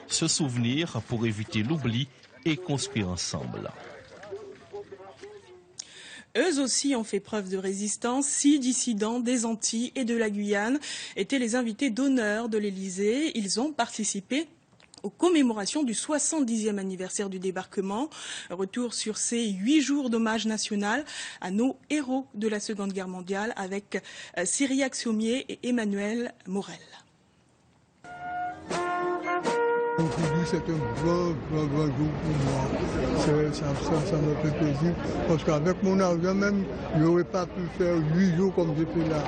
se souvenir pour éviter l'oubli et construire ensemble. Eux aussi ont fait preuve de résistance. 6 dissidents des Antilles et de la Guyane étaient les invités d'honneur de l'Élysée. Ils ont participé aux commémorations du 70e anniversaire du débarquement. Retour sur ces 8 jours d'hommage national à nos héros de la Seconde Guerre mondiale avec Cyriaque Sommier et Emmanuel Morel. Aujourd'hui, c'est un grand jour pour moi. Ça me fait plaisir. Parce qu'avec mon argent même, je n'aurais pas pu faire 8 jours comme j'ai fait là.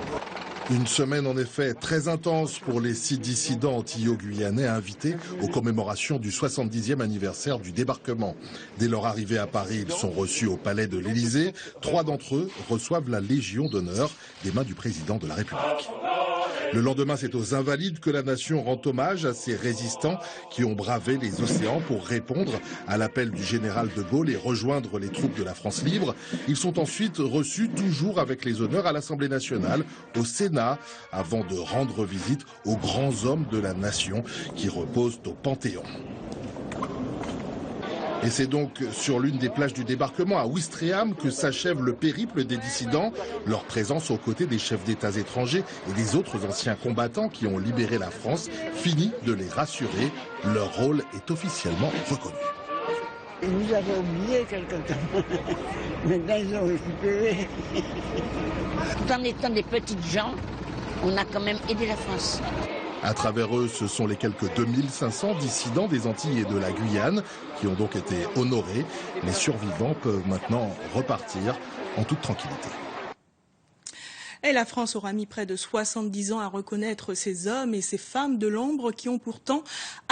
Une semaine en effet très intense pour les 6 dissidents antillo-guyanais invités aux commémorations du 70e anniversaire du débarquement. Dès leur arrivée à Paris, ils sont reçus au palais de l'Élysée. 3 d'entre eux reçoivent la Légion d'honneur des mains du président de la République. Le lendemain, c'est aux Invalides que la nation rend hommage à ces résistants qui ont bravé les océans pour répondre à l'appel du général de Gaulle et rejoindre les troupes de la France libre. Ils sont ensuite reçus toujours avec les honneurs à l'Assemblée nationale, au Sénat, avant de rendre visite aux grands hommes de la nation qui reposent au Panthéon. Et c'est donc sur l'une des plages du débarquement à Ouistreham que s'achève le périple des dissidents. Leur présence aux côtés des chefs d'État étrangers et des autres anciens combattants qui ont libéré la France finit de les rassurer. Leur rôle est officiellement reconnu. Ils nous avaient oubliés quelque temps. Maintenant, ils ont récupéré. Tout en étant des petites gens, on a quand même aidé la France. À travers eux, ce sont les quelques 2500 dissidents des Antilles et de la Guyane qui ont donc été honorés. Les survivants peuvent maintenant repartir en toute tranquillité. Et la France aura mis près de 70 ans à reconnaître ces hommes et ces femmes de l'ombre qui ont pourtant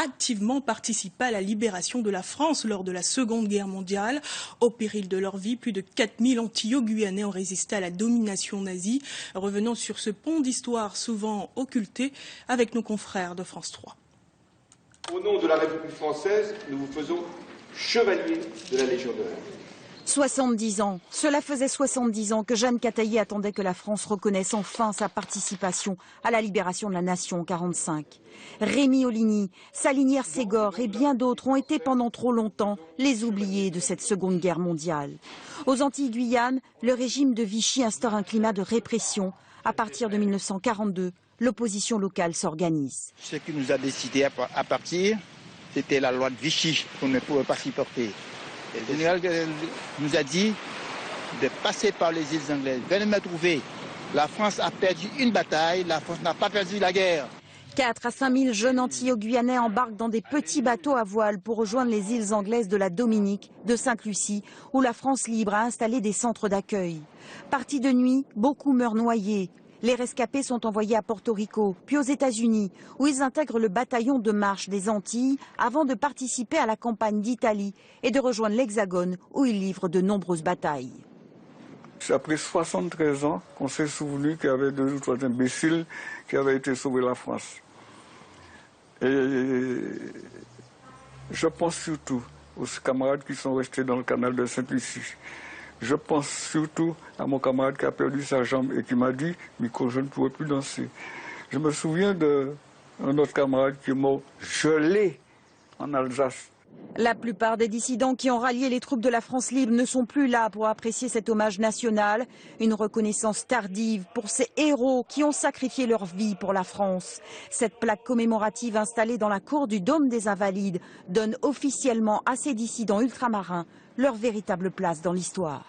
activement participé à la libération de la France lors de la Seconde Guerre mondiale. Au péril de leur vie, plus de 4000 Antillo-Guyanais ont résisté à la domination nazie. Revenons sur ce pont d'histoire souvent occulté avec nos confrères de France 3. Au nom de la République française, nous vous faisons chevalier de la Légion d'honneur. 70 ans. Cela faisait 70 ans que Jeanne Cataillé attendait que la France reconnaisse enfin sa participation à la libération de la nation en 1945. Rémi Oligny, Salinière Ségor et bien d'autres ont été pendant trop longtemps les oubliés de cette Seconde Guerre mondiale. Aux Antilles-Guyane, le régime de Vichy instaure un climat de répression. À partir de 1942, l'opposition locale s'organise. Ce qui nous a décidé à partir, c'était la loi de Vichy qu'on ne pouvait pas supporter. Le général nous a dit de passer par les îles anglaises. Venez me trouver. La France a perdu une bataille, la France n'a pas perdu la guerre. 4 à 5 000 jeunes Antillo-Guyanais embarquent dans des petits bateaux à voile pour rejoindre les îles anglaises de la Dominique, de Sainte-Lucie, où la France libre a installé des centres d'accueil. Partis de nuit, beaucoup meurent noyés. Les rescapés sont envoyés à Porto Rico, puis aux États-Unis, où ils intègrent le bataillon de marche des Antilles avant de participer à la campagne d'Italie et de rejoindre l'Hexagone, où ils livrent de nombreuses batailles. C'est après 73 ans qu'on s'est souvenu qu'il y avait 2 ou 3 imbéciles qui avaient été sauvés la France. Et je pense surtout aux camarades qui sont restés dans le canal de Sainte-Lucie. Je pense surtout à mon camarade qui a perdu sa jambe et qui m'a dit « Miko, je ne pourrai plus danser ». Je me souviens d'un autre camarade qui est mort gelé en Alsace. La plupart des dissidents qui ont rallié les troupes de la France libre ne sont plus là pour apprécier cet hommage national. Une reconnaissance tardive pour ces héros qui ont sacrifié leur vie pour la France. Cette plaque commémorative installée dans la cour du Dôme des Invalides donne officiellement à ces dissidents ultramarins leur véritable place dans l'histoire.